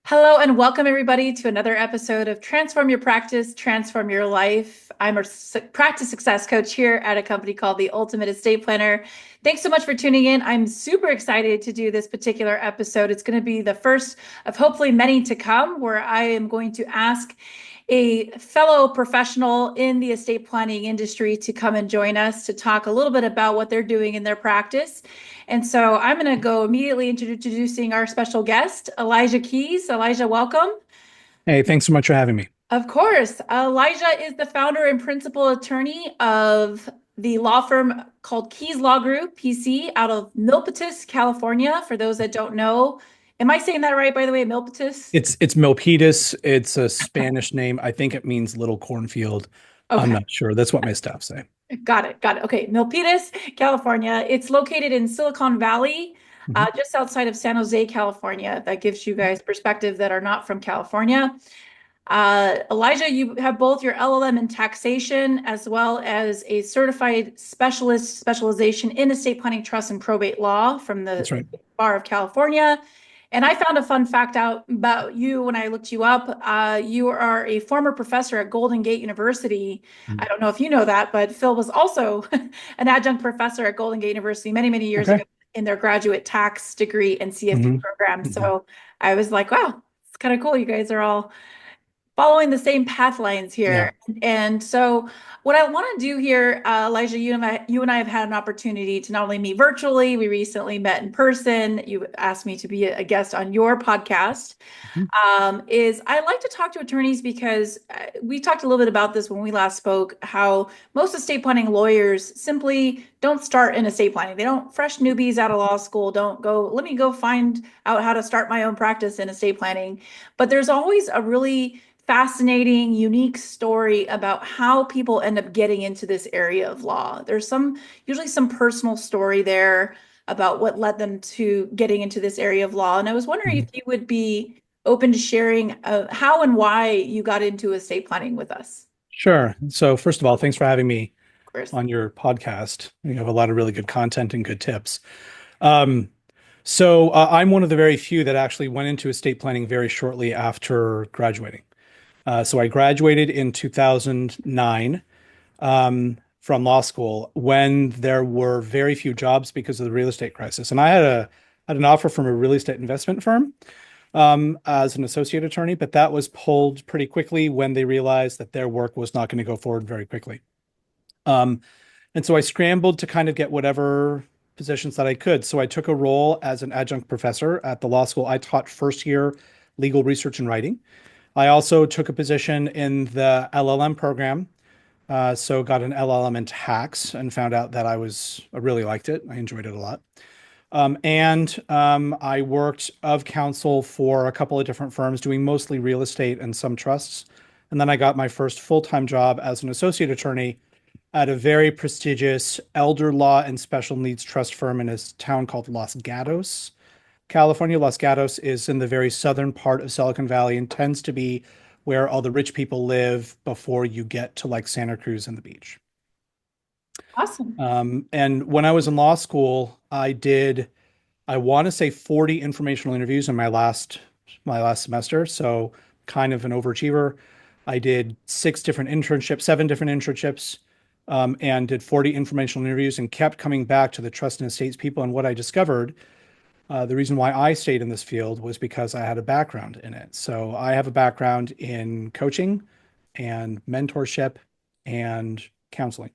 Hello and welcome everybody to another episode of Transform Your Practice, Transform Your Life. I'm a practice success coach here at a company called The Ultimate Estate Planner. Thanks so much for tuning in. I'm super excited to do this particular episode. It's going to be the first of hopefully many to come where I am going to ask a fellow professional in the estate planning industry to come and join us to talk a little bit about what they're doing in their practice. And so I'm going to go immediately into introducing our special guest, Elijah Keys. Elijah, welcome. Hey, thanks so much for having me. Of course. Elijah is the founder and principal attorney of the law firm called Keys Law Group, PC, out of Milpitas, California. For those that don't know, am I saying that right, by the way, Milpitas? It's Milpitas. It's a Spanish name. I think it means little cornfield. I'm Okay. not sure. That's what my staff say. Got it. Got it. Okay. Milpitas, California. It's located in Silicon Valley, Mhm. just outside of San Jose, California. That gives you guys perspective that are not from California. Elijah, you have both your LLM in taxation as well as a certified specialization in estate planning, trust, and probate law from That's the right. Bar of California. And I found a fun fact out about you when I looked you up. You are a former professor at Golden Gate University. I Mhm. don't know if you know that, but Phil was also an adjunct professor at Golden Gate University many, many years Okay. ago in their graduate tax degree and CFP hmm program. hmm So I was like, wow, it's kind of cool. You guys are all following the same path lines Yeah. here. And so what I want to do here, Elijah, you and I have had an opportunity to not only meet virtually, we recently met in person. You asked me to be a guest on your podcast. Mhm. Is I like to talk to attorneys because we talked a little bit about this when we last spoke, how most estate planning lawyers simply don't start in estate planning. They don't, fresh newbies out of law school, don't go, let me go find out how to start my own practice in estate planning. But there's always a really fascinating, unique story about how people end up getting into this area of law. There's usually some personal story there about what led them to getting into this area of law. And I was wondering if Mhm. you would be open to sharing how and why you got into estate planning with us. Sure. So first of all, thanks for having me Of course. on your podcast. You have a lot of really good content and good tips. Um, I'm one of the very few that actually went into estate planning very shortly after graduating. So I graduated in 2009 from law school when there were very few jobs because of the real estate crisis. And I had an offer from a real estate investment firm as an associate attorney, but that was pulled pretty quickly when they realized that their work was not going to go forward very quickly. Um, and so I scrambled to kind of get whatever positions that I could. So I took a role as an adjunct professor at the law school. I taught first year legal research and writing. I also took a position in the LL.M program, so got an LL.M in tax and found out that I really liked it. I enjoyed it a lot. I worked of counsel for a couple of different firms doing mostly real estate and some trusts. And then I got my first full-time job as an associate attorney at a very prestigious elder law and special needs trust firm in a town called Los Gatos, California. Los Gatos is in the very southern part of Silicon Valley and tends to be where all the rich people live before you get to like Santa Cruz and the beach. Awesome. And when I was in law school, I want to say 40 informational interviews in my last semester. So kind of an overachiever. I did seven different internships, and did 40 informational interviews and kept coming back to the trust and estates people. And what I discovered, the reason why I stayed in this field was because I had a background in it. So I have a background in coaching and mentorship and counseling.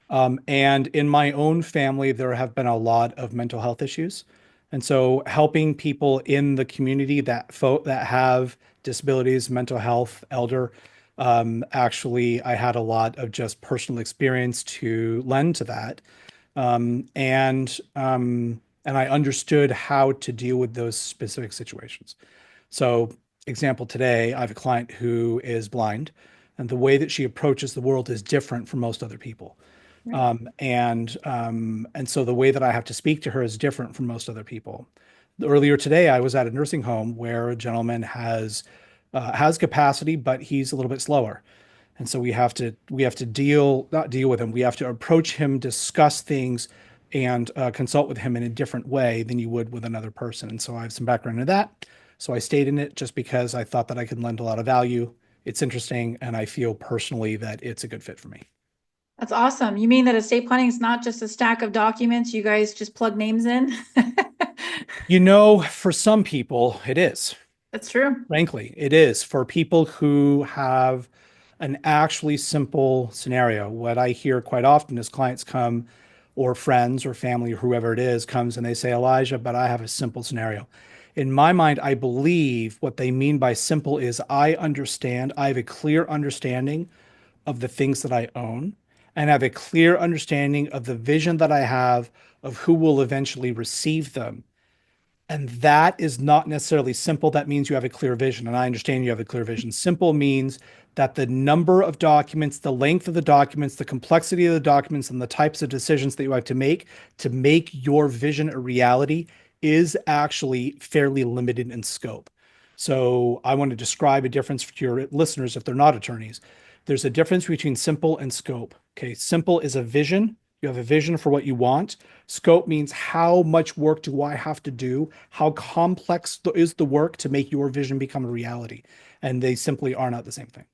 And in my own family, there have been a lot of mental health issues. And so helping people in the community that have disabilities, mental health, elder, actually, I had a lot of just personal experience to lend to that. And I understood how to deal with those specific situations. So, example today, I have a client who is blind, and the way that she approaches the world is different from most other people. Right. And so the way that I have to speak to her is different from most other people. Earlier today, I was at a nursing home where a gentleman has capacity, but he's a little bit slower. And so we have to not deal with him. We have to approach him, discuss things, and consult with him in a different way than you would with another person. And so I have some background in that. So I stayed in it just because I thought that I could lend a lot of value. It's interesting, and I feel personally that it's a good fit for me. That's awesome. You mean that estate planning is not just a stack of documents, you guys just plug names in? For some people, it is. That's true. Frankly, it is for people who have an actually simple scenario. What I hear quite often is clients come, or friends or family or whoever it is comes and they say, Elijah, but I have a simple scenario. In my mind, I believe what they mean by simple is I have a clear understanding of the things that I own, and I have a clear understanding of the vision that I have of who will eventually receive them. And that is not necessarily simple. That means you have a clear vision. And I understand you have a clear vision. Simple means that the number of documents, the length of the documents, the complexity of the documents, and the types of decisions that you have to make your vision a reality is actually fairly limited in scope. So I want to describe a difference for your listeners if they're not attorneys. There's a difference between simple and scope. Okay. Simple is a vision. You have a vision for what you want. Scope means how much work do I have to do? How complex is the work to make your vision become a reality? And they simply are not the same thing.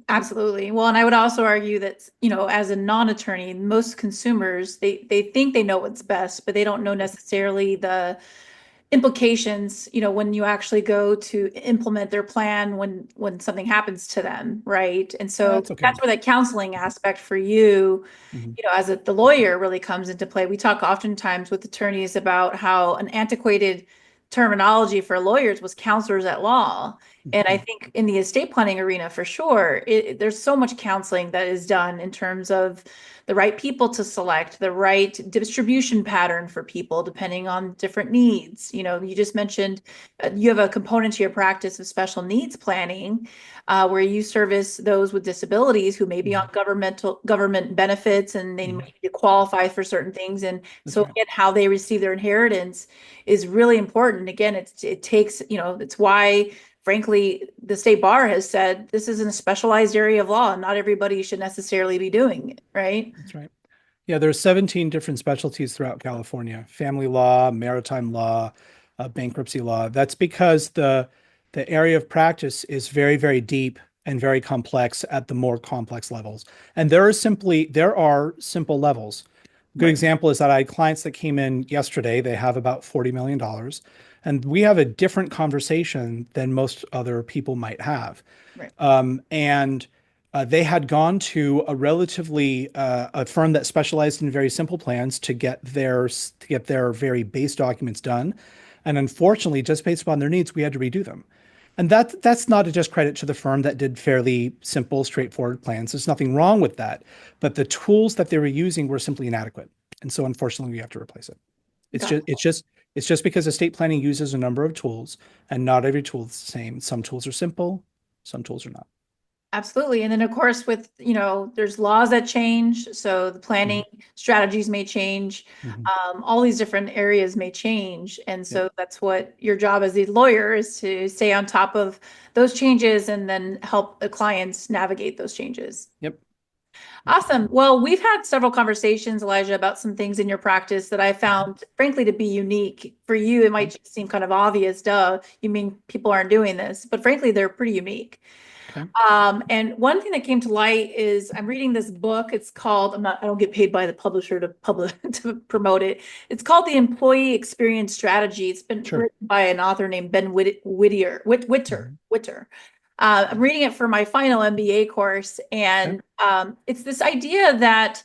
Absolutely. Well, and I would also argue that, as a non-attorney, most consumers, they think they know what's best, but they don't know necessarily the implications, when you actually go to implement their plan when something happens to them, right? And so That's okay. that's where that counseling aspect for you, Mhm. as the lawyer really comes into play. We talk oftentimes with attorneys about how an antiquated terminology for lawyers was counselors at law. And I Mhm. think in the estate planning arena, for sure, there's so much counseling that is done in terms of the right people to select, the right distribution pattern for people depending on different needs. You just mentioned you have a component to your practice of special needs planning, where you service those with disabilities who may be on Mhm. government benefits and they may Mhm. need to qualify for certain things. And That's so right. again, how they receive their inheritance is really important. Again, it takes, it's why frankly, the state bar has said this isn't a specialized area of law and not everybody should necessarily be doing it, right? That's right. Yeah, there are 17 different specialties throughout California: family law, maritime law, bankruptcy law. That's because the area of practice is very, very deep and very complex at the more complex levels. And there are simple levels. A good Right, example is that I had clients that came in yesterday. They have about $40 million, and we have a different conversation than most other people might have. right. And They had gone to a firm that specialized in very simple plans to get their very base documents done, and unfortunately, just based upon their needs, we had to redo them. And that's not a discredit to the firm that did fairly simple, straightforward plans. There's nothing wrong with that, but the tools that they were using were simply inadequate, and so unfortunately, we have to replace it. It's Got just it's just it's just because estate planning uses a number of tools, and not every tool is the same. Some tools are simple, some tools are not. Absolutely. And then of course with, there's laws that change, so the planning Mhm. strategies may change. Mhm. All these different areas may change. And Yep. so that's what your job as a lawyer is, to stay on top of those changes and then help the clients navigate those changes. Yep. Awesome. Well, we've had several conversations, Elijah, about some things in your practice that I Mhm. found, frankly, to be unique. For you, it might Okay. just seem kind of obvious, duh, you mean people aren't doing this, but frankly, they're pretty unique. Okay. And one thing that came to light is I'm reading this book. It's called, I don't get paid by the publisher to publish to promote it. It's called The Employee Experience Strategy. It's been Sure. written by an author named Ben Mhm. Witter. I'm reading it for my final MBA course, Okay. and it's this idea that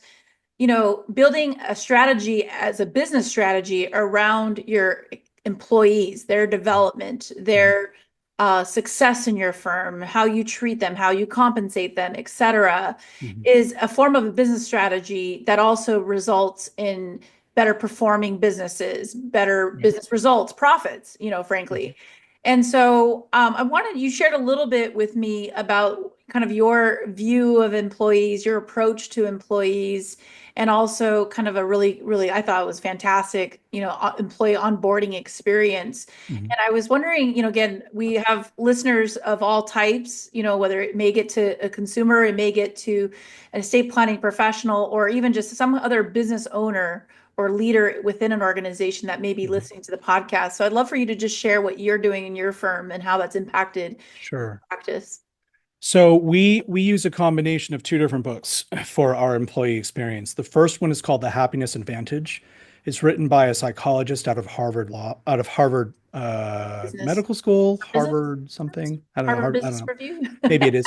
building a strategy as a business strategy around your employees, their development, Mhm. their success in your firm, how you treat them, how you compensate them, et cetera, Mhm. is a form of a business strategy that also results in better performing businesses, better Right. business results, profits, Mhm. frankly. And so I wanted you shared a little bit with me about kind of your view of employees, your approach to employees, and also kind of a really, really, I thought it was fantastic, employee onboarding experience. Mhm. And I was wondering, again, we have listeners of all types, whether it may get to a consumer, it may get to an estate planning professional, or even just some other business owner or leader within an organization that may be Mhm. listening to the podcast. So I'd love for you to just share what you're doing in your firm and how that's impacted Sure. practice. So we use a combination of two different books for our employee experience. The first one is called The Happiness Advantage. It's written by a psychologist out of Harvard Business. Medical School, Business? Harvard something. I don't know. Harvard I don't Business know. Review? Maybe it is.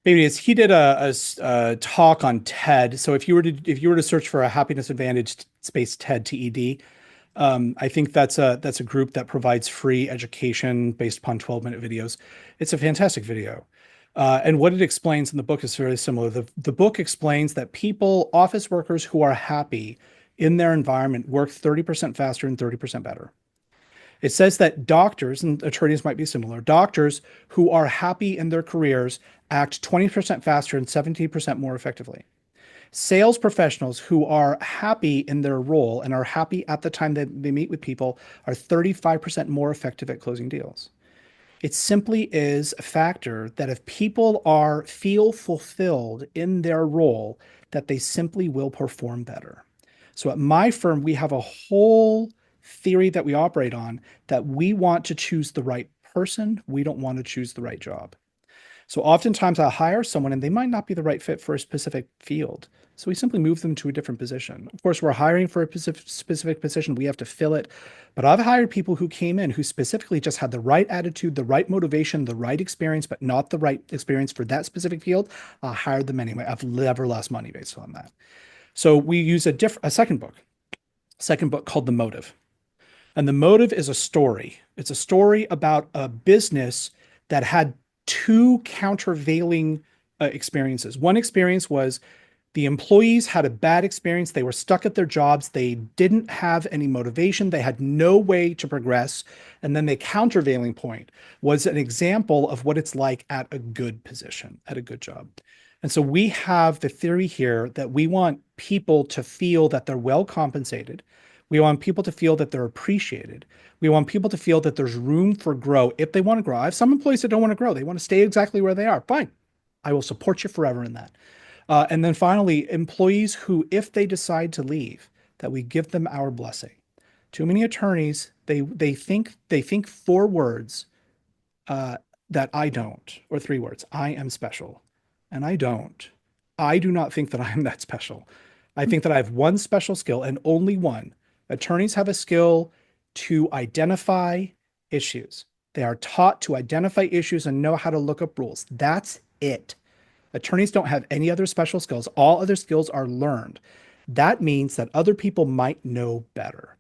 Maybe it is. He did a talk on TED. So if you were to search for a happiness advantage space TED TED, I think that's a group that provides free education based upon 12-minute videos. It's a fantastic video. And what it explains in the book is very similar. The book explains that people, office workers who are happy in their environment, work 30% faster and 30% better. It says that doctors, and attorneys might be similar, doctors who are happy in their careers act 20% faster and 17% more effectively. Sales professionals who are happy in their role and are happy at the time that they meet with people are 35% more effective at closing deals. It simply is a factor that if people are feel fulfilled in their role, that they simply will perform better. So at my firm, we have a whole theory that we operate on that we want to choose the right person. We don't want to choose the right job. So oftentimes I'll hire someone and they might not be the right fit for a specific field. So we simply move them to a different position. Of course, we're hiring for a specific position. We have to fill it. But I've hired people who came in who specifically just had the right attitude, the right motivation, the right experience, but not the right experience for that specific field. I hired them anyway. I've never lost money based on that. So we use a second book called The Motive. And the motive is a story. It's a story about a business that had two countervailing experiences. One experience was the employees had a bad experience. They were stuck at their jobs. They didn't have any motivation. They had no way to progress. And then the countervailing point was an example of what it's like at a good position, at a good job. And so we have the theory here that we want people to feel that they're well compensated. We want people to feel that they're appreciated. We want people to feel that there's room for grow if they want to grow. I have some employees that don't want to grow. They want to stay exactly where they are. Fine. I will support you forever in that. And then finally, employees who, if they decide to leave, that we give them our blessing. Too many attorneys, they think four words uh, that I don't, or three words. I am special, and I don't. I do not think that I am that special. I think that I have one special skill and only one. Attorneys have a skill to identify issues. They are taught to identify issues and know how to look up rules. That's it. Attorneys don't have any other special skills. All other skills are learned. That means that other people might know better.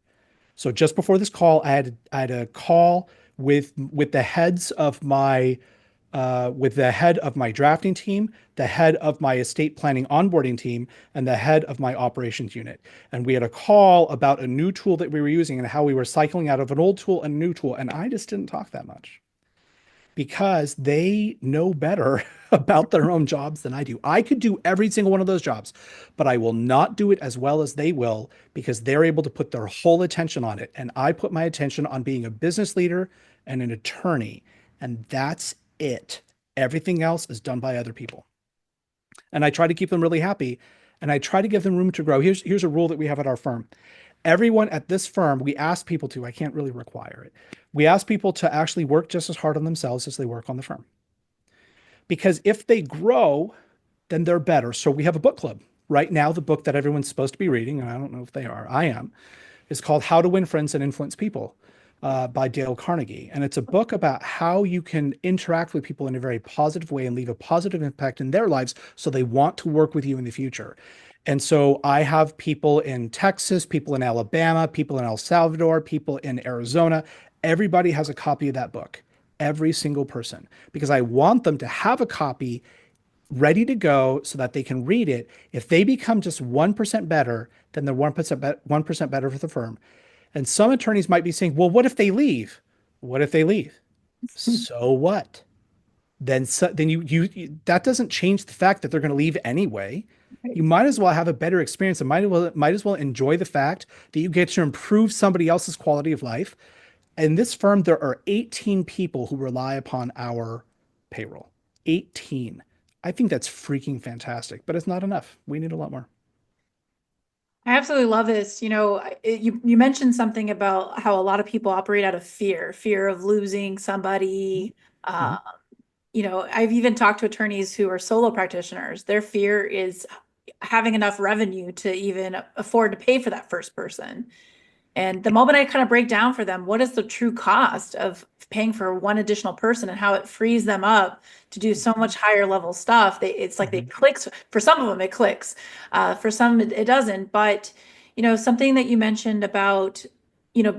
So just before this call, I had a call with the heads of my with the head of my drafting team, the head of my estate planning onboarding team, and the head of my operations unit. And we had a call about a new tool that we were using and how we were cycling out of an old tool and a new tool. And I just didn't talk that much because they know better about their own jobs than I do. I could do every single one of those jobs, but I will not do it as well as they will because they're able to put their whole attention on it. And I put my attention on being a business leader and an attorney, and that's it. Everything else is done by other people. And I try to keep them really happy and I try to give them room to grow. Here's a rule that we have at our firm. Everyone at this firm, we ask people to, I can't really require it. We ask people to actually work just as hard on themselves as they work on the firm. Because if they grow, then they're better. So we have a book club. Right now, the book that everyone's supposed to be reading, and I don't know if they are, I am, is called How to Win Friends and Influence People by Dale Carnegie. And it's a book about how you can interact with people in a very positive way and leave a positive impact in their lives so they want to work with you in the future. And so I have people in Texas, people in Alabama, people in El Salvador, people in Arizona. Everybody has a copy of that book, every single person, because I want them to have a copy ready to go so that they can read it. If they become just 1% better, then they're 1% better for the firm. And some attorneys might be saying, well, what if they leave? What if they leave? So what? then that doesn't change the fact that they're going to leave anyway. You Right. might as well have a better experience and might as well enjoy the fact that you get to improve somebody else's quality of life. In this firm, there are 18 people who rely upon our payroll. 18. I think that's freaking fantastic, but it's not enough. We need a lot more. I absolutely love this. You mentioned something about how a lot of people operate out of fear of losing somebody. Uh, Mhm. I've even talked to attorneys who are solo practitioners. Their fear is having enough revenue to even afford to pay for that first person. And the moment I kind of break down for them, what is the true cost of paying for one additional person and how it frees them up to do so much higher level stuff, it's like they Mhm. clicks. For some of them, it clicks. For some, it doesn't. But, something that you mentioned about,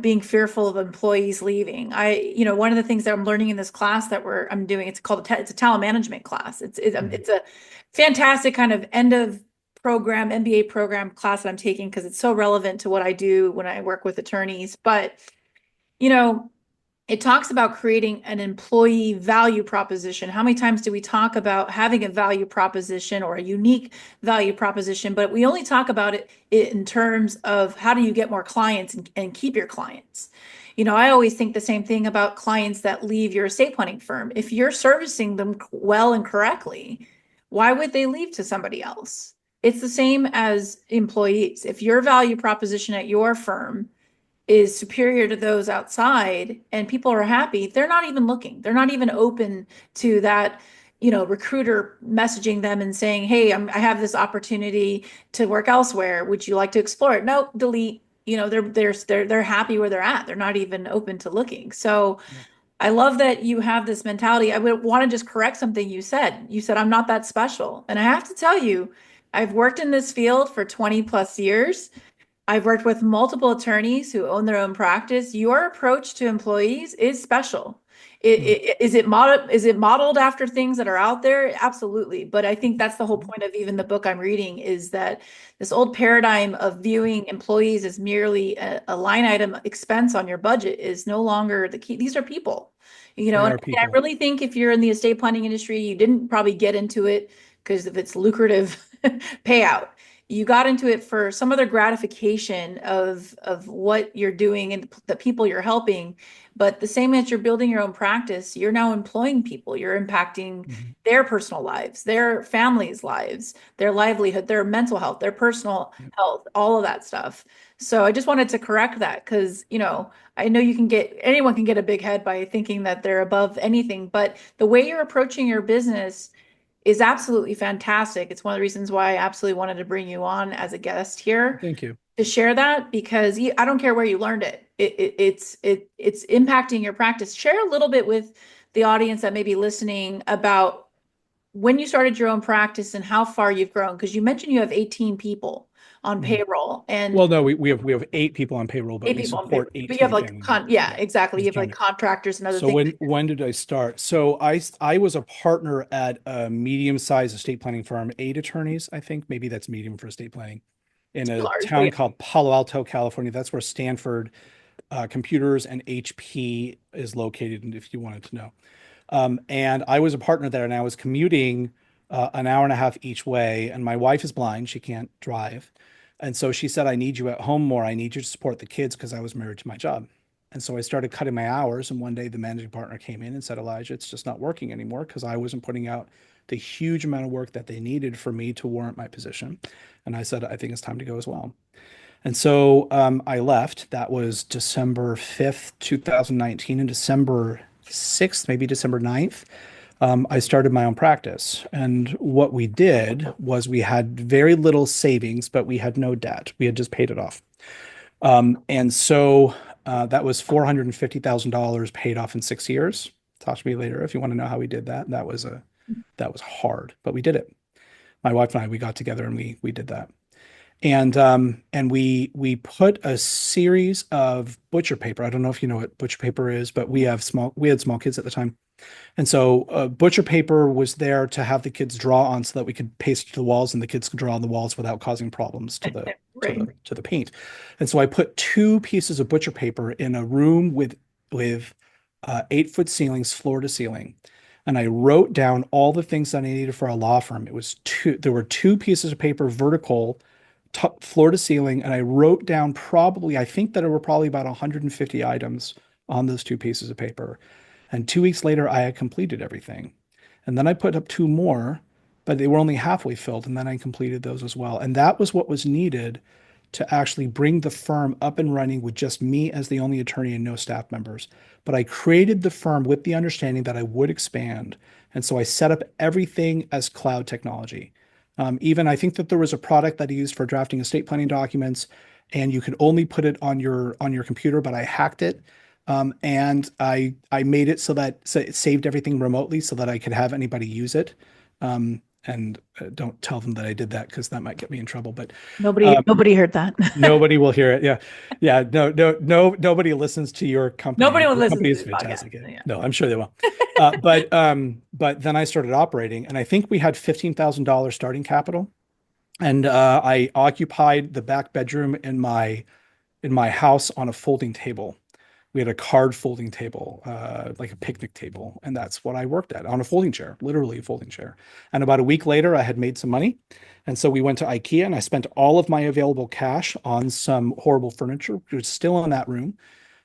being fearful of employees leaving. One of the things that I'm learning in this class that I'm doing, it's a talent management class. Mhm. It's a fantastic kind of end of program, MBA program class that I'm taking because it's so relevant to what I do when I work with attorneys. But, you know, it talks about creating an employee value proposition. How many times do we talk about having a value proposition or a unique value proposition, but we only talk about it in terms of how do you get more clients and keep your clients? I always think the same thing about clients that leave your estate planning firm. If you're servicing them well and correctly, why would they leave to somebody else? It's the same as employees. If your value proposition at your firm is superior to those outside and people are happy, they're not even looking. They're not even open to that, recruiter messaging them and saying, "Hey, I have this opportunity to work elsewhere. Would you like to explore it?" Nope, delete. They're happy where they're at. They're not even open to looking. So Yeah. I love that you have this mentality. I would want to just correct something you said. You said, "I'm not that special." And I have to tell you, I've worked in this field for 20 plus years. I've worked with multiple attorneys who own their own practice. Your approach to employees is special. Mm. Is it modeled after things that are out there? Absolutely. But I think that's the whole Mhm. point of even the book I'm reading is that this old paradigm of viewing employees as merely a line item expense on your budget is no longer the key. These are people, They and are I people. really think if you're in the estate planning industry, you didn't probably get into it because of its lucrative payout. You got into it for some other gratification of what you're doing and the people you're helping. But the same as you're building your own practice, you're now employing people. You're impacting Mhm. their personal lives, their families' lives, their livelihood, their mental health, their personal Yep. health, all of that stuff. So I just wanted to correct that because, I know anyone can get a big head by thinking that they're above anything, but the way you're approaching your business is absolutely fantastic. It's one of the reasons why I absolutely wanted to bring you on as a guest here Thank you. to share that because I don't care where you learned it. It's impacting your practice. Share a little bit with the audience that may be listening about when you started your own practice and how far you've grown because you mentioned you have 18 people on Mhm. payroll and Well, no, we have 8 people on payroll, but eight we people on payroll. support But you have 18 like family members. yeah, Yeah, exactly. You it's have like counted. contractors and other So things. when did I start? So I was a partner at a medium-sized estate planning firm, 8 attorneys, I think. Maybe that's medium for estate planning, in Too a large, but town yeah. called Palo Alto, California. That's where Stanford Computers and HP is located, and if you wanted to know. And I was a partner there, and I was commuting an hour and a half each way. And my wife is blind; she can't drive, and so she said, "I need you at home more. I need you to support the kids because I was married to my job." And so I started cutting my hours. And one day, the managing partner came in and said, "Elijah, it's just not working anymore because I wasn't putting out the huge amount of work that they needed for me to warrant my position." And I said, "I think it's time to go as well." And so I left. That was December 5th, 2019. And December 6th, maybe December 9th, I started my own practice. And what we did was we had very little savings, but we had no debt. We had just paid it off. And so that was $450,000 paid off in 6 years. Talk to me later if you want to know how we did that. That was hard, but we did it. My wife and I, we got together and we did that. And we put a series of butcher paper. I don't know if you know what butcher paper is, but we had small kids at the time. And so butcher paper was there to have the kids draw on so that we could paste it to the walls and the kids could draw on the walls without causing problems to the to Right. the to the paint. And so I put 2 pieces of butcher paper in a room with 8-foot ceilings, floor to ceiling. and I wrote down all the things that I needed for a law firm. There were two pieces of paper vertical, floor to ceiling, and I wrote down I think that there were probably about 150 items on those two pieces of paper. And 2 weeks later, I had completed everything. And then I put up two more, but they were only halfway filled. And then I completed those as well. And that was what was needed to actually bring the firm up and running with just me as the only attorney and no staff members. But I created the firm with the understanding that I would expand. And so I set up everything as cloud technology. Even I think that there was a product that I used for drafting estate planning documents, and you could only put it on your computer, but I hacked it. And I made it so it saved everything remotely so that I could have anybody use it. And don't tell them that I did that because that might get me in trouble. But Nobody heard that. nobody will hear it. Yeah, yeah. No. Nobody listens to your company. Nobody will Your listen company to is this podcast. fantastic. Yeah. No, I'm sure they will. But then I started operating, and I think we had $15,000 starting capital, and I occupied the back bedroom in my house on a folding table. We had a card folding table, like a picnic table, and that's what I worked at on a folding chair, literally a folding chair. And about a week later, I had made some money, and so we went to IKEA, and I spent all of my available cash on some horrible furniture, which was still in that room.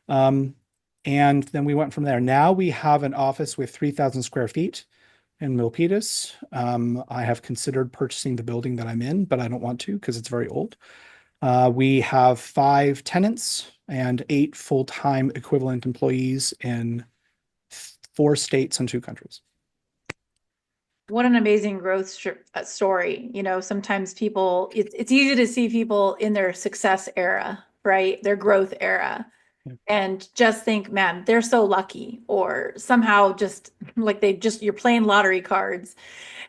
Um, and then we went from there. Now we have an office with 3,000 square feet in Milpitas. I have considered purchasing the building that I'm in, but I don't want to because it's very old. We have 5 tenants and 8 full-time equivalent employees in 4 states and 2 countries. What an amazing growth story. Sometimes it's easy to see people in their success era, right? Their growth era. Yeah. And just think, man, they're so lucky, or somehow just like you're playing lottery cards,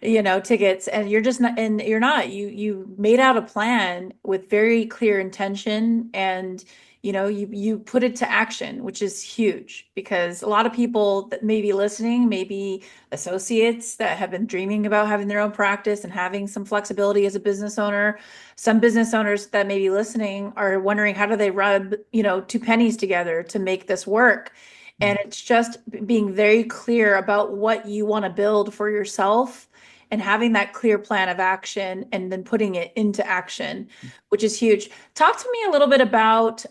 tickets, and you're just not, and you're not, you made out a plan with very clear intention, and you put it to action, which is huge, because a lot of people that may be listening, maybe associates that have been dreaming about having their own practice and having some flexibility as a business owner. Some business owners that may be listening are wondering, how do they rub, two pennies together to make this work? And it's just being very clear about what you want to build for yourself and having that clear plan of action and then putting it into action, which is huge. Talk to me a little bit about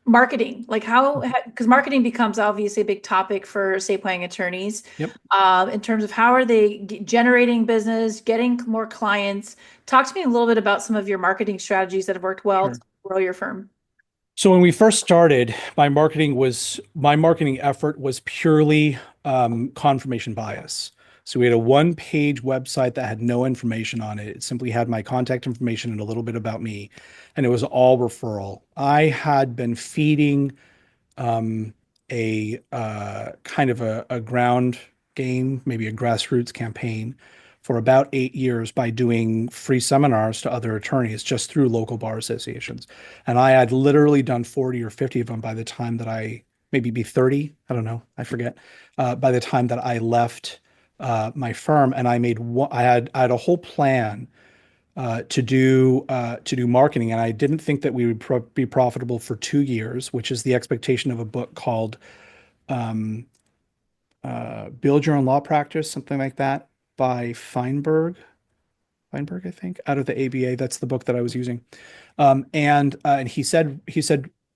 marketing, like because marketing becomes obviously a big topic for estate planning attorneys. Yep. In terms of how are they generating business, getting more clients. Talk to me a little bit about some of your marketing strategies that have worked well to grow your firm. So when we first started, my marketing effort was purely confirmation bias. So we had a one-page website that had no information on it. It simply had my contact information and a little bit about me, and it was all referral. I had been feeding a kind of a ground game, maybe a grassroots campaign for about 8 years by doing free seminars to other attorneys just through local bar associations. And I had literally done 40 or 50 of them by the time that maybe be 30, I don't know, I forget, by the time that I left my firm. And I had a whole plan to do marketing, and I didn't think that we would be profitable for 2 years, which is the expectation of a book called Build Your Own Law Practice, something like that, by Feinberg, I think, out of the ABA. That's the book that I was using. And he said,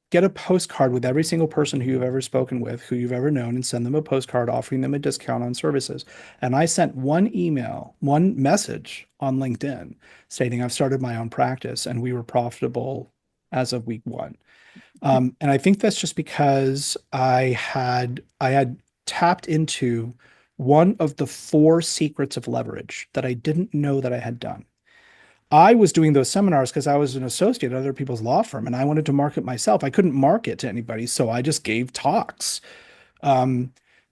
get a postcard with every single person who you've ever spoken with, who you've ever known, and send them a postcard offering them a discount on services. And I sent one message on LinkedIn stating I've started my own practice and we were profitable as of week 1. And I think that's just because I had tapped into one of the 4 secrets of leverage that I didn't know that I had done. I was doing those seminars because I was an associate at other people's law firm and I wanted to market myself. I couldn't market to anybody, so I just gave talks. And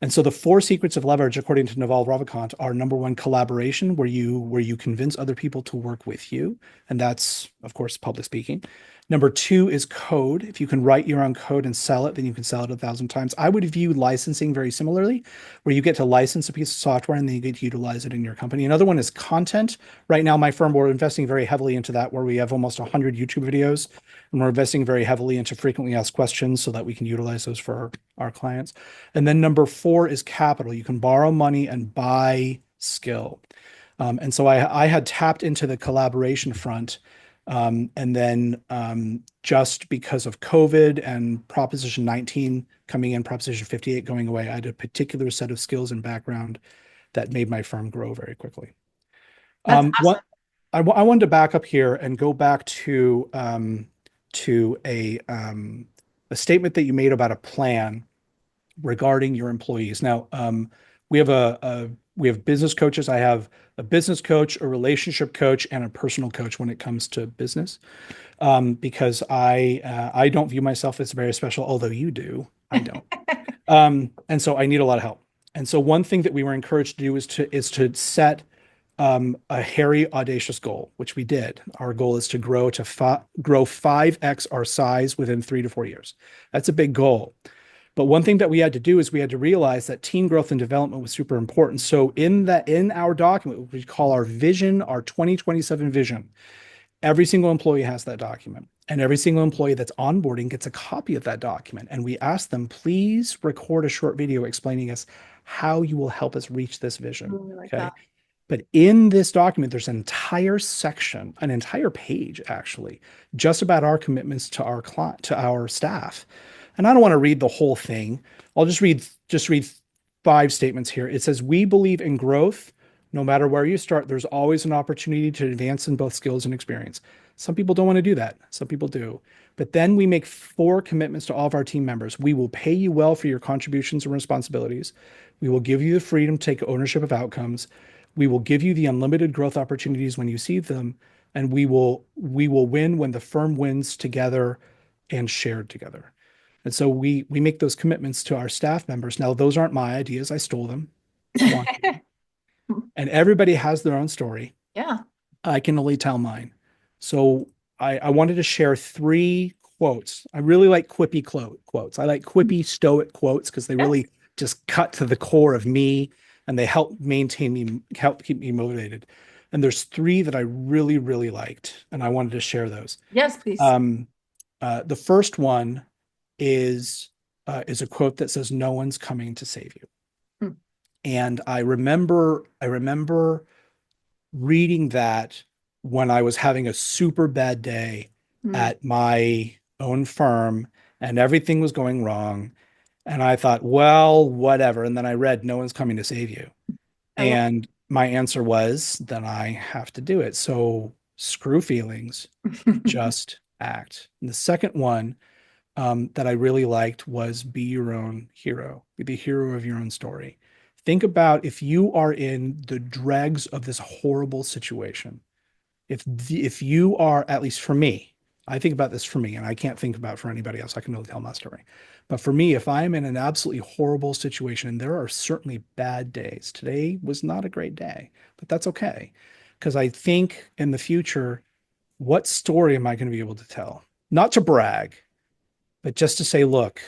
so the 4 secrets of leverage, according to Naval Ravikant, are: number 1, collaboration, where you convince other people to work with you, and that's, of course, public speaking. Number 2 is code. If you can write your own code and sell it, then you can sell it 1,000 times. I would view licensing very similarly, where you get to license a piece of software and then you get to utilize it in your company. Another one is content. Right now, my firm, we're investing very heavily into that, where we have almost 100 YouTube videos, and we're investing very heavily into frequently asked questions so that we can utilize those for our clients. And then number 4 four is capital. You can borrow money and buy skill. And so I had tapped into the collaboration front. And then just because of COVID and Proposition 19 coming in, Proposition 58 going away, I had a particular set of skills and background that made my firm grow very quickly. That's What I wanted to back up here and go back to a statement that you made about a plan regarding your employees. Now, we have business coaches. I have a business coach, a relationship coach, and a personal coach when it comes to business. Because I don't view myself as very special, although you do. I don't. And so I need a lot of help. And so one thing that we were encouraged to do is to set a hairy, audacious goal, which we did. Our goal is to grow 5x our size within 3 to 4 years. That's a big goal. But one thing that we had to do is we had to realize that team growth and development was super important. So in our document, we call our vision, our 2027 vision, every single employee has that document. And every single employee that's onboarding gets a copy of that document. And we ask them, please record a short video explaining us how you will help us reach this vision. really like Okay. that. But in this document, there's an entire section, an entire page actually, just about our commitments to our client, to our staff. And I don't want to read the whole thing. I'll just read 5 statements here. It says, we believe in growth. No matter where you start, there's always an opportunity to advance in both skills and experience. Some people don't want to do that. Some people do. But then we make 4 commitments to all of our team members. We will pay you well for your contributions and responsibilities. We will give you the freedom to take ownership of outcomes. We will give you the unlimited growth opportunities when you see them, and we will win when the firm wins together and shared together. And so we make those commitments to our staff members. Now, those aren't my ideas. I stole them. Juan. And everybody has their own story. Yeah. I can only tell mine. So I wanted to share 3 quotes. I really like quippy quotes. I like quippy stoic quotes because they Yeah. really just cut to the core of me and they help keep me motivated. And there's 3 that I really, really liked, and I wanted to share those. Yes, please. Um, the first one is a quote that says, "No one's coming to save you." Hmm. And I remember reading that when I was having a super bad day Hmm. at my own firm and everything was going wrong. And I thought, well, whatever. And then I read, "No one's coming to save you." I love And my answer was, then I have to do it. So screw feelings, it. just act. And the second one that I really liked was, be your own hero, be the hero of your own story. Think about if you are in the dregs of this horrible situation. If you are, at least for me, I think about this for me, and I can't think about for anybody else. I can only tell my story. But for me, if I'm in an absolutely horrible situation, and there are certainly bad days, today was not a great day, but that's okay. Because I think in the future, what story am I going to be able to tell? Not to brag, but just to say, look,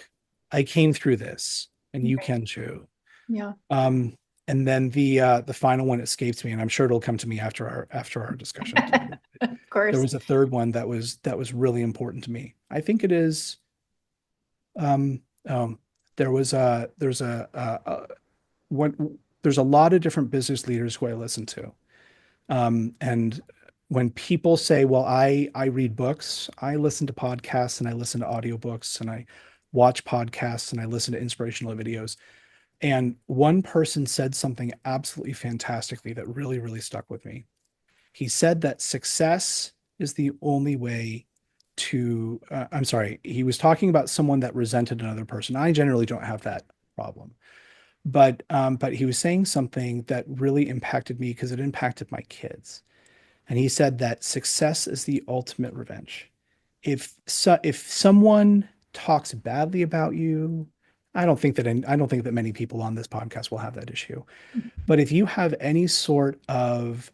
I came through this and you Right. can too. Yeah. Um, and then the final one escapes me, and I'm sure it'll come to me after our discussion today. Of There course. was a third one that was really important to me. I think it is um, um, there's a one there's a lot of different business leaders who I listen to. And when people say, well, I read books, I listen to podcasts and I listen to audiobooks and I watch podcasts and I listen to inspirational videos. And one person said something absolutely fantastically that really, really stuck with me. He said that success is the only way to, I'm sorry, he was talking about someone that resented another person. I generally don't have that problem. But he was saying something that really impacted me because it impacted my kids. And he said that success is the ultimate revenge. If someone talks badly about you, I don't think that many people on this podcast will have that issue. But if you have any sort of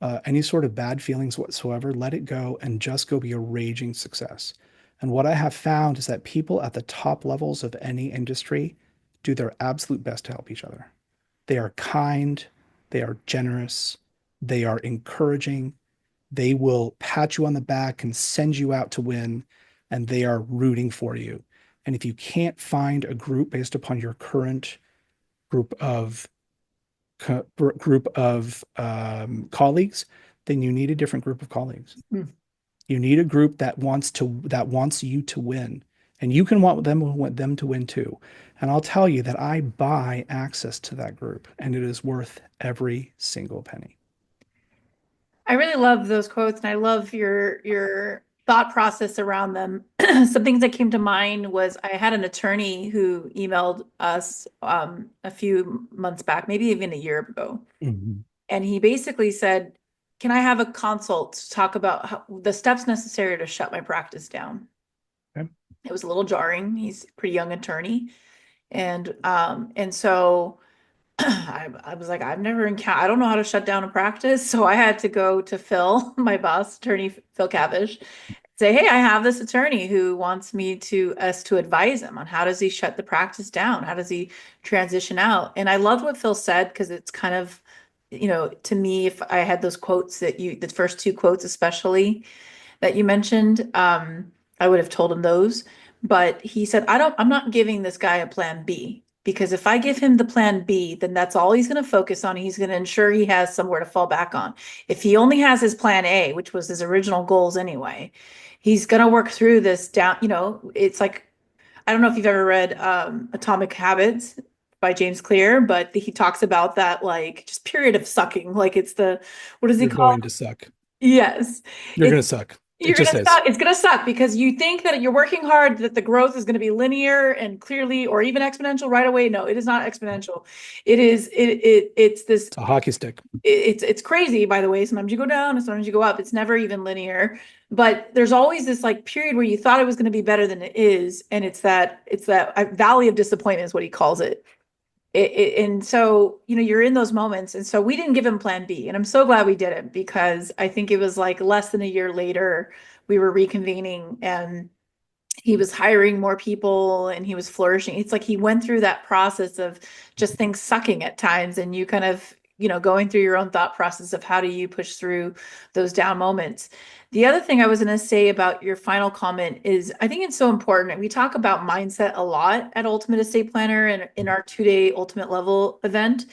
bad feelings whatsoever, let it go and just go be a raging success. And what I have found is that people at the top levels of any industry do their absolute best to help each other. They are kind, they are generous, they are encouraging, they will pat you on the back and send you out to win, and they are rooting for you. And if you can't find a group based upon your current group of colleagues, then you need a different group of colleagues. Mm. You need a group that wants you to win, and you can want them to win too. And I'll tell you that I buy access to that group, and it is worth every single penny. I really love those quotes, and I love your thought process around them. Some things that came to mind was I had an attorney who emailed us a few months back, maybe even a year ago, Mhm. and he basically said, "Can I have a consult to talk about the steps necessary to shut my practice down?" Okay. It was a little jarring. He's a pretty young attorney, and so I was like, I've never encountered, I don't know how to shut down a practice. So I had to go to Phil, my boss, attorney Phil Cavish, say, hey, I have this attorney who wants us to advise him on how does he shut the practice down? How does he transition out? And I loved what Phil said because it's kind of, to me, if I had those quotes the first two quotes especially that you mentioned, I would have told him those. But he said, I'm not giving this guy a plan B because if I give him the plan B, then that's all he's going to focus on. He's going to ensure he has somewhere to fall back on. If he only has his plan A, which was his original goals anyway, he's going to work through this down. It's like, I don't know if you've ever read Atomic Habits by James Clear, but he talks about that like just period of sucking. Like it's what does he You're call going it? to suck. Yes. You're It's going to suck. It you're just gonna is. suck. It's gonna suck because you think that you're working hard, that the growth is gonna be linear and clearly, or even exponential right away. No, it is not exponential. It's this. It's a hockey stick. It's crazy. By the way, sometimes you go down and sometimes you go up. It's never even linear. But there's always this like period where you thought it was going to be better than it is, and it's that valley of disappointment is what he calls it. And so, you're in those moments. And so we didn't give him plan B. And I'm so glad we didn't because I think it was like less than a year later, we were reconvening and he was hiring more people and he was flourishing. It's like he went through that process of just things sucking at times and you kind of, going through your own thought process of how do you push through those down moments. The other thing I was going to say about your final comment is I think it's so important. We talk about mindset a lot at Ultimate Estate Planner and in our 2-day Ultimate Level event.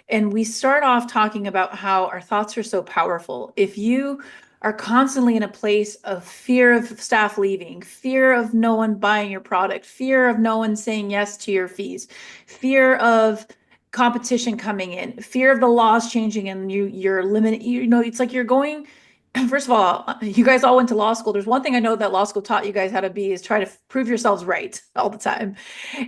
And we start off talking about how our thoughts are so powerful. If you are constantly in a place of fear of staff leaving, fear of no one buying your product, fear of no one saying yes to your fees, fear of competition coming in, fear of the laws changing and you're limited, it's like you're going. First of all, you guys all went to law school. There's one thing I know that law school taught you guys how to be is try to prove yourselves right all the time.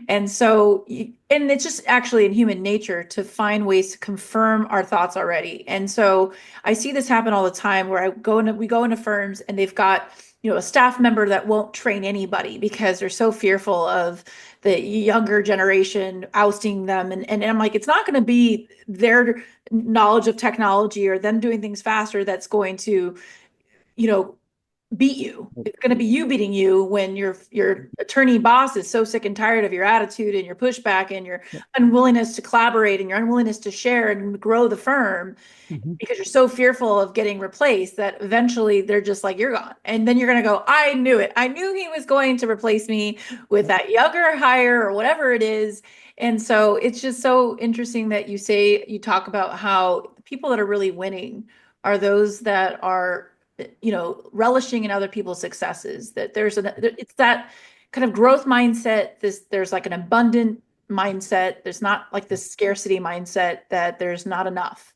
And so, and it's just actually in human nature to find ways to confirm our thoughts already. And so I see this happen all the time where we go into firms and they've got, a staff member that won't train anybody because they're so fearful of the younger generation ousting them. And I'm like, it's not going to be their knowledge of technology or them doing things faster that's going to, you know, beat you. It's going to be you beating you when your attorney boss is so sick and tired of your attitude and your pushback and your Yep. unwillingness to collaborate and your unwillingness to share and grow the firm Mhm. because you're so fearful of getting replaced that eventually they're just like you're gone. And then you're going to go, I knew it. I knew he was going to replace me with Yep. that younger hire or whatever it is. And so it's just so interesting that you talk about how the people that are really winning are those that are relishing in other people's successes, that it's that kind of growth mindset. There's like an abundant mindset. There's not like this scarcity mindset that there's not enough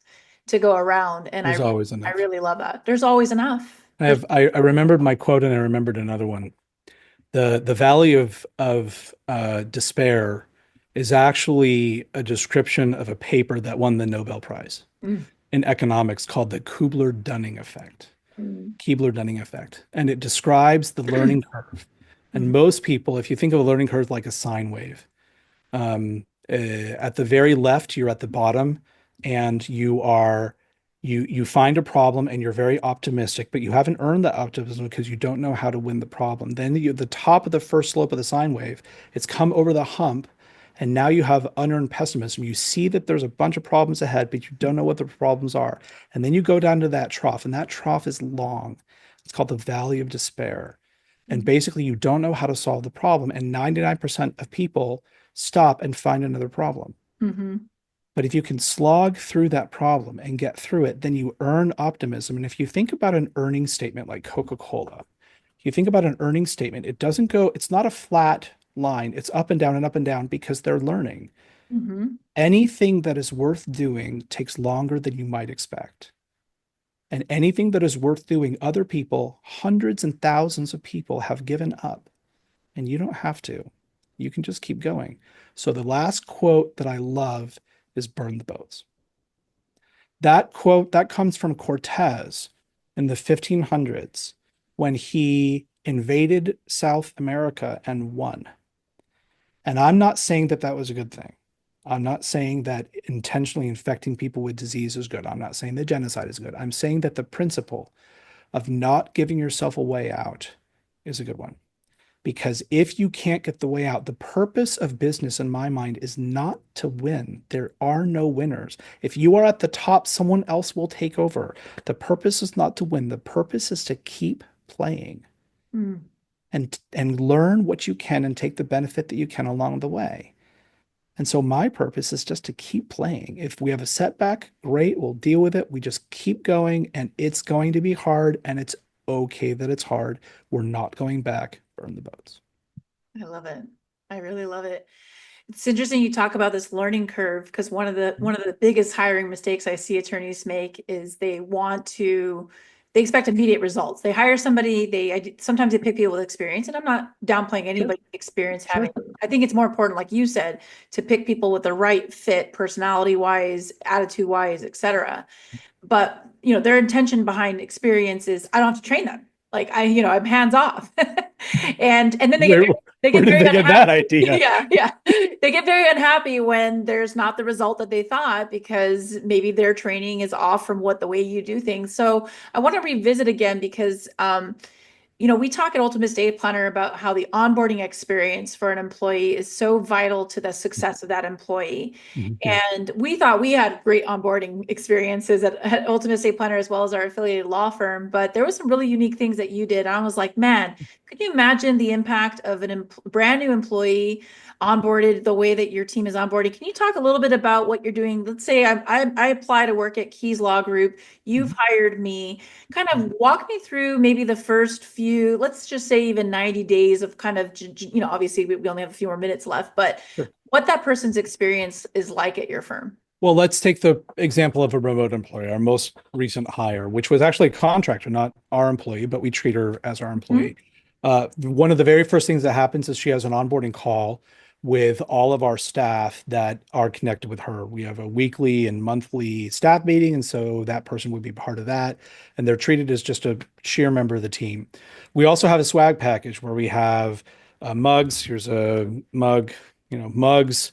to go around. And There's always I enough. really love that. There's always enough. I remembered my quote and I remembered another one. The valley of despair is actually a description of a paper that won the Nobel Prize Mm, in economics called the Kubler-Dunning effect. mm, Keebler-Dunning effect. And it describes the learning curve. And mm, most people, if you think of a learning curve like a sine wave, at the very left, you're at the bottom, and you find a problem and you're very optimistic, but you haven't earned that optimism because you don't know how to win the problem. Then you at the top of the first slope of the sine wave, it's come over the hump, and now you have unearned pessimism. You see that there's a bunch of problems ahead, but you don't know what the problems are. And then you go down to that trough, and that trough is long. It's called the valley of despair. And mm. basically, you don't know how to solve the problem. And 99% of people stop and find another problem. Hmm. But if you can slog through that problem and get through it, then you earn optimism. And if you think about an earnings statement like Coca-Cola, you think about an earnings statement, it doesn't go, it's not a flat line. It's up and down because they're learning. Hmm. Anything that is worth doing takes longer than you might expect. And anything that is worth doing, other people, hundreds and thousands of people have given up, and you don't have to. You can just keep going. So the last quote that I love is burn the boats. That quote that comes from Cortez in the 1500s when he invaded South America and won. And I'm not saying that that was a good thing. I'm not saying that intentionally infecting people with disease is good. I'm not saying that genocide is good. I'm saying that the principle of not giving yourself a way out is a good one. Because if you can't get the way out, the purpose of business in my mind is not to win. There are no winners. If you are at the top, someone else will take over. The purpose is not to win. The purpose is to keep playing Mm. and learn what you can and take the benefit that you can along the way. And so my purpose is just to keep playing. If we have a setback, great, we'll deal with it. We just keep going and it's going to be hard and it's okay that it's hard. We're not going back. Burn the boats. I love it. I really love it. It's interesting you talk about this learning curve because one of the biggest hiring mistakes I see attorneys make is they expect immediate results. They hire somebody, sometimes they pick people with experience, and I'm not downplaying Sure, anybody's experience having. sure. I think it's more important, like you said, to pick people with the right fit, personality wise, attitude wise, etc. But their intention behind experience is I don't have to train them. Like I'm hands off. And then Where they where get did very they get that unhappy. idea? Yeah, yeah. They get very unhappy when there's not the result that they thought because maybe their training is off from what the way you do things. So I want to revisit again because we talk at Ultimate Estate Planner about how the onboarding experience for an employee is so vital to the success of that employee. Mhm. Yeah. And we thought we had great onboarding experiences at Ultimate Estate Planner as well as our affiliated law firm, but there was some really unique things that you did. I was like, man, could you imagine the impact of brand new employee onboarded the way that your team is onboarding? Can you talk a little bit about what you're doing? Let's say I apply to work at Keys Law Group. You've Mhm. hired me. Kind of Mhm. walk me through maybe the first few, let's just say even 90 days of kind of, obviously we only have a few more minutes left, but Sure. what that person's experience is like at your firm. Well, let's take the example of a remote employee, our most recent hire, which was actually a contractor, not our employee, but we treat her as our Mhm. employee. One of the very first things that happens is she has an onboarding call with all of our staff that are connected with her. We have a weekly and monthly staff meeting, and so that person would be part of that. And they're treated as just a sheer member of the team. We also have a swag package where we have mugs. Here's a mug, mugs,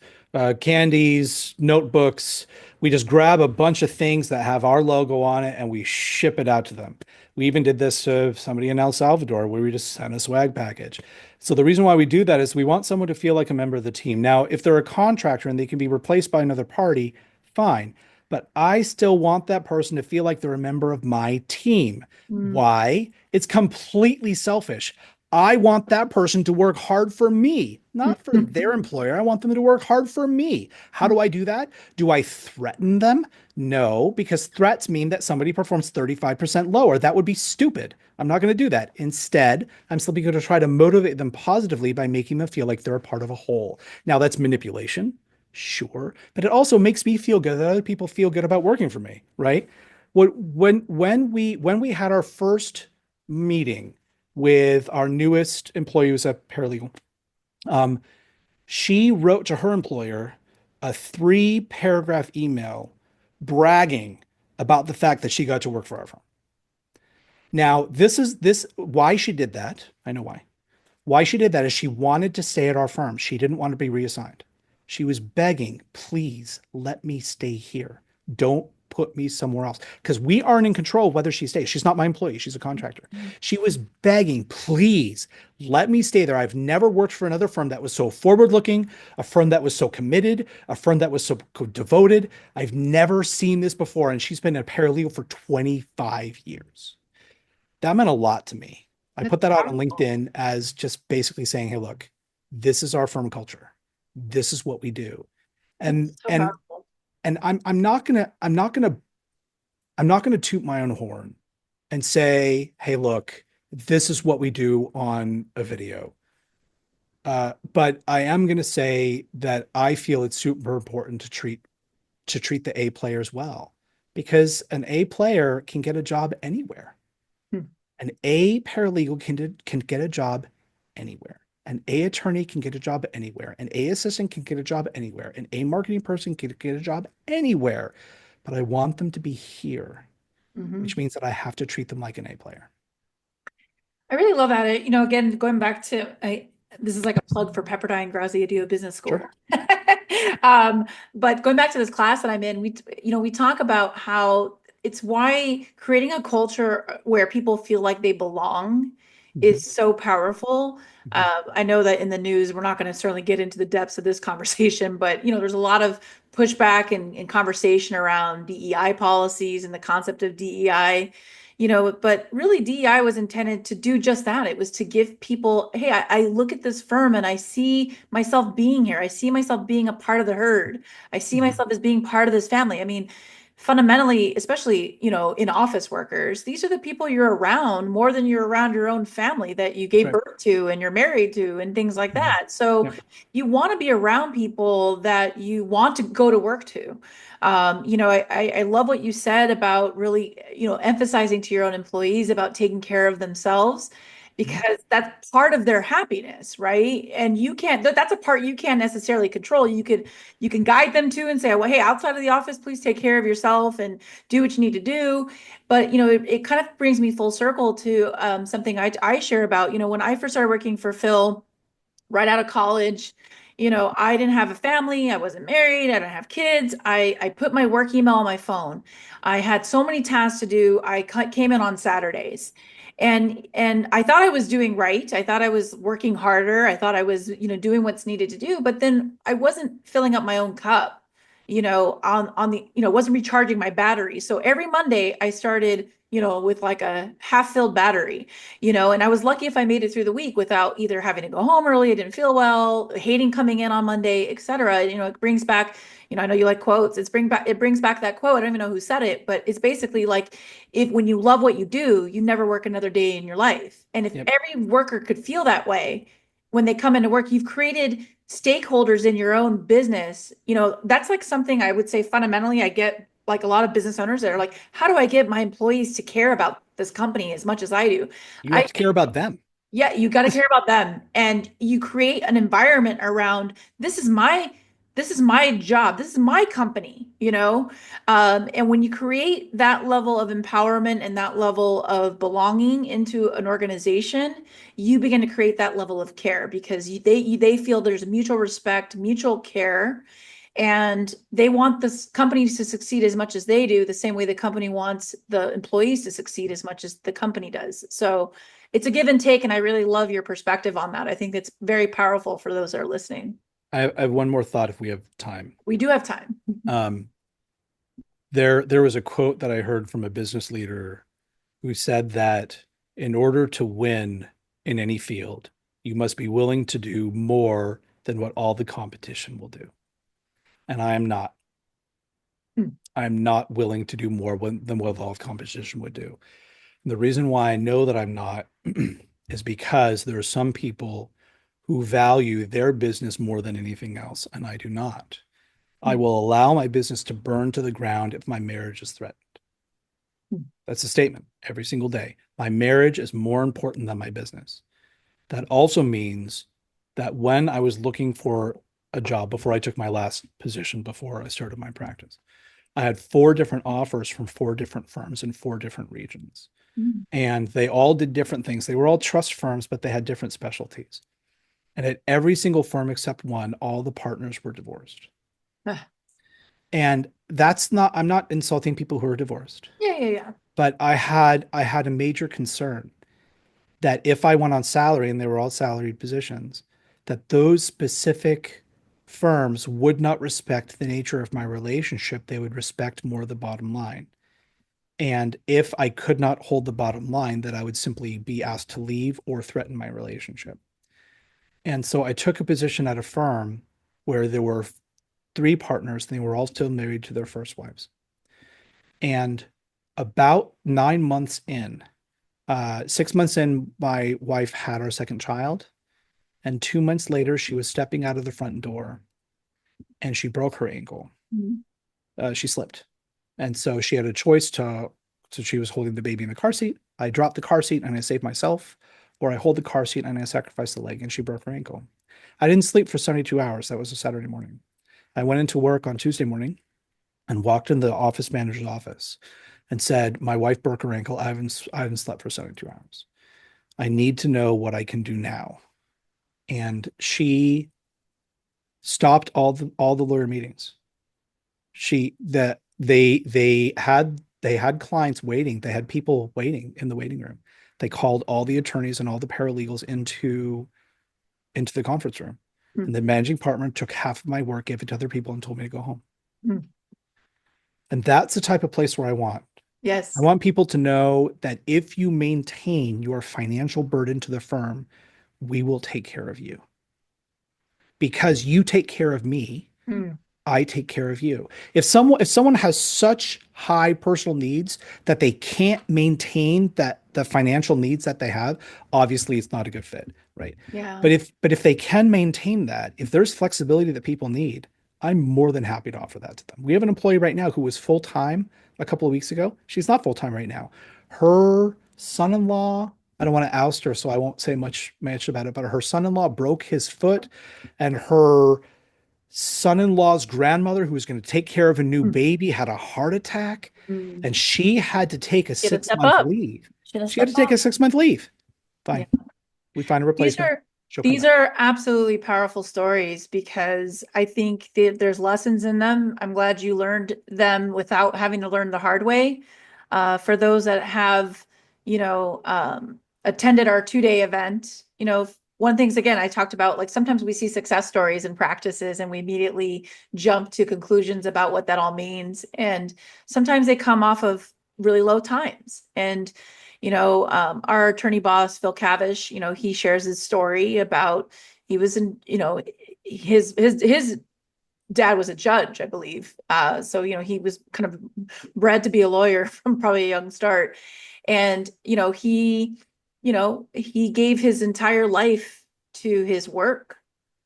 candies, notebooks. We just grab a bunch of things that have our logo on it and we ship it out to them. We even did this to somebody in El Salvador where we just sent a swag package. So the reason why we do that is we want someone to feel like a member of the team. Now, if they're a contractor and they can be replaced by another party, fine. But I still want that person to feel like they're a member of my team. Mm. Why? It's completely selfish. I want that person to work hard for me, not for their employer. I want them to work hard for me. How do I do that? Do I threaten them? No, because threats mean that somebody performs 35% lower. That would be stupid. I'm not going to do that. Instead, I'm simply going to try to motivate them positively by making them feel like they're a part of a whole. Now, that's manipulation, sure, but it also makes me feel good that other people feel good about working for me, right? When we had our first meeting with our newest employee who's a paralegal. Um, she wrote to her employer a 3 paragraph email bragging about the fact that she got to work for our firm. Now, this why she did that. I know why. Why she did that is she wanted to stay at our firm. She didn't want to be reassigned. She was begging, please let me stay here. Don't put me somewhere else because we aren't in control of whether she stays. She's not my employee. She's a contractor. She was begging, please let me stay there. I've never worked for another firm that was so forward looking, a firm that was so committed, a firm that was so devoted. I've never seen this before. And she's been a paralegal for 25 years. That meant a lot to me. I That's put that out on powerful. LinkedIn as just basically saying, hey, look, this is our firm culture. This is what we do. And So and powerful. and I'm not gonna toot my own horn and say, hey, look, this is what we do on a video. But I am gonna say that I feel it's super important to treat the A players well, because an A player can get a job anywhere. Hmm. An A paralegal can get a job anywhere. An A attorney can get a job anywhere. An A assistant can get a job anywhere. An A marketing person can get a job anywhere. But I want them to be here, which Mhm. means that I have to treat them like an A player. I really love that. Again, going back to this is like a plug for Pepperdine Graziadio Business School. Sure. Um, but going back to this class that I'm in, we talk about how it's why creating a culture where people feel like they belong Mhm, is so powerful. mhm. I know that in the news, we're not going to certainly get into the depths of this conversation, but there's a lot of pushback and conversation around DEI policies and the concept of DEI. But really DEI was intended to do just that. It was to give people, hey, I look at this firm and I see myself being here. I see myself being a part of the herd. I see Mhm. myself as being part of this family. I mean, fundamentally, especially, in office workers, these are the people you're around more than you're around your own family that you That's gave right. birth to and you're married to and things like Mhm. that. So Yep. you want to be around people that you want to go to work to. I love what you said about really, emphasizing to your own employees about taking care of themselves Mhm. because that's part of their happiness, right? And that's a part you can't necessarily control. You can guide them to and say, well, hey, outside of the office, please take care of yourself and do what you need to do. But, it kind of brings me full circle to something I share about, when I first started working for Phil right out of college. I didn't have a family. I wasn't married. I don't have kids. I put my work email on my phone. I had so many tasks to do. Came in on Saturdays. And I thought I was doing right. I thought I was working harder. I thought I was, doing what's needed to do, but then I wasn't filling up my own cup, on the, wasn't recharging my battery. So every Monday I started, with like a half filled battery, and I was lucky if I made it through the week without either having to go home early, I didn't feel well, hating coming in on Monday, etc. It brings back, I know you like quotes. It brings back that quote. I don't even know who said it, but it's basically like if when you love what you do, you never work another day in your life. And if Yep. every worker could feel that way when they come into work, you've created stakeholders in your own business. That's like something I would say fundamentally I get like a lot of business owners that are like, how do I get my employees to care about this company as much as I do? You have I to care about them. Yeah, you got to care about them and you create an environment around this is my job. This is my company. And when you create that level of empowerment and that level of belonging into an organization, you begin to create that level of care because they feel there's mutual respect, mutual care, and they want this companies to succeed as much as they do, the same way the company wants the employees to succeed as much as the company does. So it's a give and take, and I really love your perspective on that. I think it's very powerful for those that are listening. I have one more thought if we have time. We do have time. Um, there was a quote that I heard from a business leader who said that in order to win in any field, you must be willing to do more than what all the competition will do. And I am not. Hmm. I'm not willing to do more than what all competition would do. And the reason why I know that I'm not is because there are some people who value their business more than anything else, and I do not. I Hmm. will allow my business to burn to the ground if my marriage is threatened. Hmm. That's a statement every single day. My marriage is more important than my business. That also means that when I was looking for a job before I took my last position, before I started my practice, I had four different offers from four different firms in four different regions. Hmm. And they all did different things. They were all trust firms, but they had different specialties. And at every single firm except one, all the partners were divorced. Ah. And that's not, I'm not insulting people who are divorced, Yeah, yeah, yeah. but I had a major concern that if I went on salary and they were all salaried positions, that those specific firms would not respect the nature of my relationship. They would respect more the bottom line. And if I could not hold the bottom line, that I would simply be asked to leave or threaten my relationship. And so I took a position at a firm where there were three partners, and they were all still married to their first wives. And about 9 months in, 6 months in, my wife had our second child. And 2 months later, she was stepping out of the front door and she broke her ankle. Mm. She slipped. And so she had a choice so she was holding the baby in the car seat. I dropped the car seat and I saved myself, or I hold the car seat and I sacrifice the leg, and she broke her ankle. I didn't sleep for 72 hours. That was a Saturday morning. I went into work on Tuesday morning and walked in the office manager's office and said, my wife broke her ankle. I haven't slept for 72 hours. I need to know what I can do now. And she stopped all the lawyer meetings. They had clients waiting. They had people waiting in the waiting room. They called all the attorneys and all the paralegals into the conference room. Mm. And the managing partner took half of my work, gave it to other people, and told me to go home. Mm. And that's the type of place where I want. I Yes. want people to know that if you maintain your financial burden to the firm, we will take care of you. Because you take care of me, Mm. I take care of you. If someone has such high personal needs that they can't maintain the financial needs that they have, obviously it's not a good fit, right? Yeah. But if they can maintain that, if there's flexibility that people need, I'm more than happy to offer that to them. We have an employee right now who was full time a couple of weeks ago. She's not full time right now. Her son-in-law, I don't want to oust her, so I won't say much about it, but her son-in-law broke his foot, and her son-in-law's grandmother, who was going to take care of a new Mm. baby, had a heart attack, Mm. and she had to take a Get to six step month up. leave. Should have She had step to take a up. 6 month leave. Yeah. Fine. We find a These replacement. are She'll come these back. are absolutely powerful stories because I think there's lessons in them. I'm glad you learned them without having to learn the hard way. For those that have, you know, attended our 2-day event, one things again I talked about, like sometimes we see success stories and practices and we immediately jump to conclusions about what that all means. And sometimes they come off of really low times. And our attorney boss, Phil Cavish, he shares his story about he was in, his dad was a judge, I believe. So, he was kind of bred to be a lawyer from probably a young start. And, he gave his entire life to his work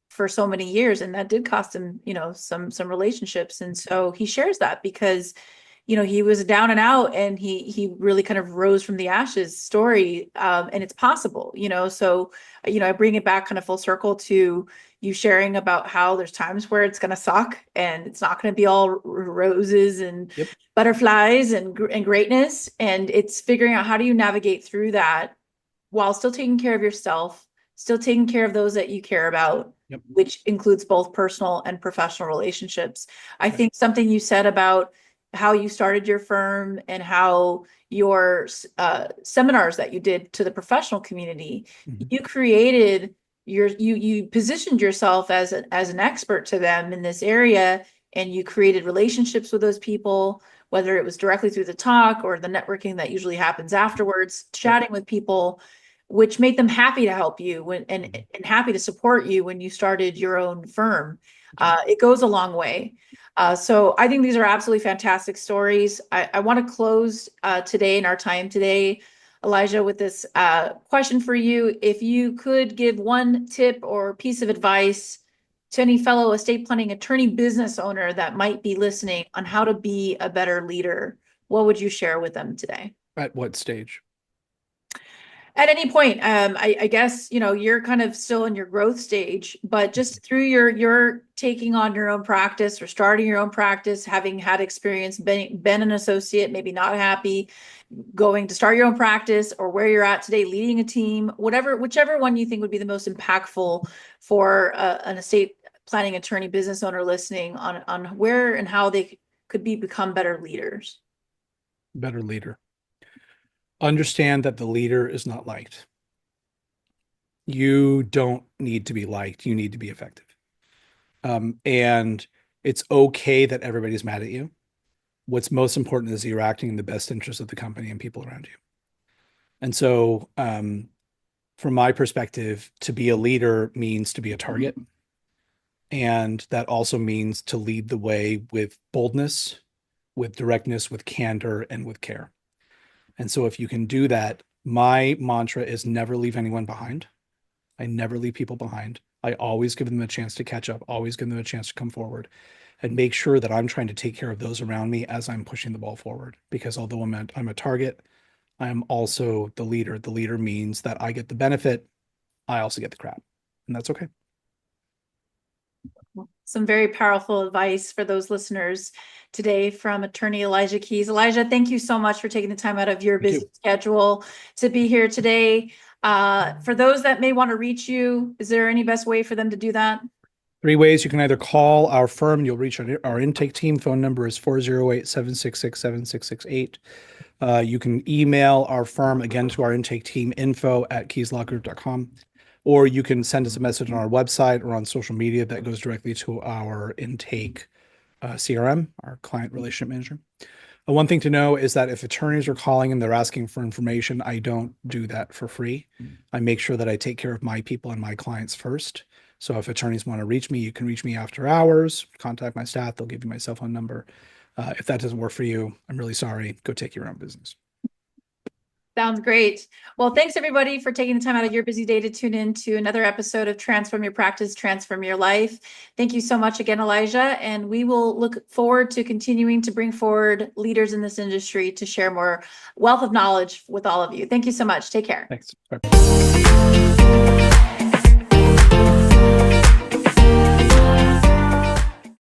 for so many years, and that did cost him, some relationships. And so he shares that because he was down and out, and he really kind of rose from the ashes story. And it's possible, so I bring it back kind of full circle to you sharing about how there's times where it's going to suck and it's not going to be all roses and Yep. butterflies and greatness, and it's figuring out how do you navigate through that while still taking care of yourself, still taking care of those that you care about, Yep. which includes both personal and professional relationships. I Right. think something you said about how you started your firm and how your seminars that you did to the professional community, Mhm. you created you positioned yourself as an expert to them in this area, and you created relationships with those people, whether it was directly through the talk or the networking that usually happens afterwards, Yep. chatting with people, which made them happy to help you Mhm. and happy to support you when you started your own firm. That's right. It goes a long way. So I think these are absolutely fantastic stories. I want to close today in our time today, Elijah, with this question for you. If you could give one tip or piece of advice to any fellow estate planning attorney business owner that might be listening on how to be a better leader, what would you share with them today? At what stage? At any point, I guess, you're kind of still in your growth stage, but just through your taking on your own practice or starting your own practice, having had experience, been an associate, maybe not happy, going to start your own practice, or where you're at today, leading a team, whichever one you think would be the most impactful for an estate planning attorney business owner listening on where and how they could become better leaders. Better leader. Understand that the leader is not liked. You don't need to be liked. You need to be effective. And it's okay that everybody's mad at you. What's most important is you're acting in the best interest of the company and people around you. And so, from my perspective, to be a leader means to be a target. And that also means to lead the way with boldness, with directness, with candor, and with care. And so if you can do that, my mantra is never leave anyone behind. I never leave people behind. I always give them a chance to catch up, always give them a chance to come forward, and make sure that I'm trying to take care of those around me as I'm pushing the ball forward. Because although I'm a target, I am also the leader. The leader means that I get the benefit, I also get the crap, and that's okay. Some very powerful advice for those listeners today from attorney Elijah Keys. Elijah, thank you so much for taking the time out of your busy schedule to be here today. For those that may want to reach you, is there any best way for them to do that? 3 ways. You can either call our firm, you'll reach our intake team. Phone number is 408-766-7668. You can email our firm again to our intake team, info@keyslawgroup.com, or you can send us a message on our website or on social media that goes directly to our intake CRM, our client relationship manager. One thing to know is that if attorneys are calling and they're asking for information, I don't do that for free. I make sure that I take care of my people and my clients first. So if attorneys want to reach me, you can reach me after hours, contact my staff, they'll give you my cell phone number. If that doesn't work for you, I'm really sorry. Go take your own business. Sounds great. Well, thanks everybody for taking the time out of your busy day to tune in to another episode of Transform Your Practice, Transform Your Life. Thank you so much again, Elijah. And we will look forward to continuing to bring forward leaders in this industry to share more wealth of knowledge with all of you. Thank you so much. Take care. Thanks. Bye.